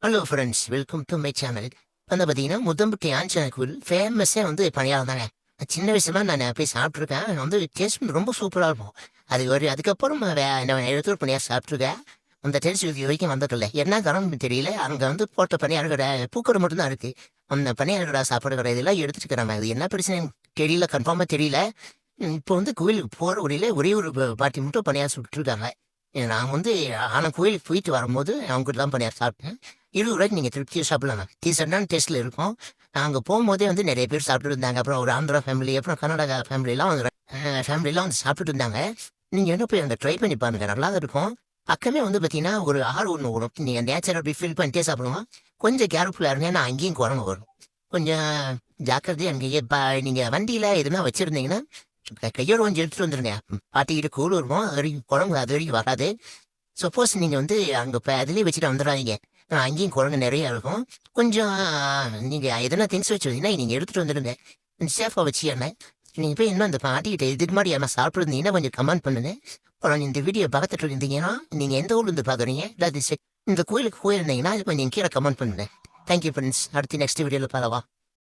Hello friends, welcome to my channel. வந்து பார்த்தீங்கன்னா முதம்பட்டி ஆஞ்சநேயர் கோவில் ஃபேமஸே வந்து பணியாரம் தாங்க. சின்ன வயசுல நான் போய் சாப்பிட்ருக்கேன். வந்து டேஸ்ட் ரொம்ப சூப்பராக இருக்கும். அதுக்கப்புறம் நான் எடுத்துகிற பணியாரம் சாப்பிட்ருக்கேன். அந்த டேஸ்ட் இது வரைக்கும் வந்ததில்லை. என்ன காரணம்னு தெரியல. அங்கே வந்து போட்ட பணியாரம் கடை பூக்கடை மட்டும்தான் இருக்குது. அந்த பணியாரம் கடை சாப்பாடு கடை இதெல்லாம் எடுத்துட்டு இருக்கிறாங்க. அது என்ன பிரச்சனைன்னு தெரியல, கன்ஃபார்மாக தெரியல. இப்போ வந்து கோயிலுக்கு போகிற வழியில ஒரே ஒரு பாட்டி மட்டும் பணியாரம் சுட்டுருக்காங்க. நான் வந்து ஆனால் கோயிலுக்கு போயிட்டு வரும்போது அவங்ககிட்ட தான் பணியாரம் சாப்பிட்டேன். ரூ. 20 நீங்க திருப்தியா சாப்பிடலாங்க. டீசென்டான டேஸ்ட்ல இருக்கும். நாங்க போம்போதே வந்து நெறைய பேர் சாப்பிட்டுட்டு இருந்தாங்க. அப்புறம் ஒரு ஆந்திரா ஃபேமிலி, அப்புறம் கர்நாடகா ஃபேமிலிலாம் வந்து சாப்பிட்டுட்டு இருந்தாங்க. நீங்க என்ன போய் அங்க ட்ரை பண்ணி பாருங்க. நல்லா தான் இருக்கும். பக்கமே வந்து பார்த்தீங்கன்னா, ஒரு ஆறு ஒண்ணு ஓடும். நீங்க நேச்சரா அப்படி ஃபீல் பண்ணிட்டே சாப்பிடலாம். கொஞ்சம் கேர்ஃபுல்லா இருந்தீங்கன்னா அங்கேயும் குரங்கு வரும். கொஞ்சம் ஜாக்கிரதையா அங்கேயே நீங்க வண்டியில எதுனா வச்சிருந்தீங்கன்னா, கையோட கொஞ்சம் எடுத்துட்டு வந்துருங்க. பாட்டிக்கிட்ட கூழ் இருக்கும். அது வரைக்கும் குரங்கு அது வரைக்கும் வராது. சப்போஸ் நீங்க வந்து அங்க அதிலேயே வச்சுட்டு வந்துடாதீங்க. அங்கேயும் குரங்கு நெறைய இருக்கும். கொஞ்சம் நீங்க எதனா திங்ஸ் வச்சு வந்தீங்கன்னா, நீங்க எடுத்துட்டு வந்துடுங்க. கொஞ்சம் சேஃபா வச்சுக்கங்க. நீங்க போய் இன்னும் அந்த பாட்டிக்கிட்ட இதுக்கு முன்னாடி யாருனா சாப்பிட்டுருந்தீங்கன்னா கொஞ்சம் கமெண்ட் பண்ணுங்க. அப்புறம் இந்த வீடியோ பார்த்துட்டு இருந்தீங்கன்னா, நீங்க எந்த ஊர்லேருந்து பார்க்குறீங்க? இல்லாட்டி இந்த கோயிலுக்கு போயிருந்தீங்கன்னா, அது கொஞ்சம் கீழே கமெண்ட் பண்ணுங்க. Thank you friends. அடுத்து நெக்ஸ்ட் வீடியோல பார்க்கலாம்.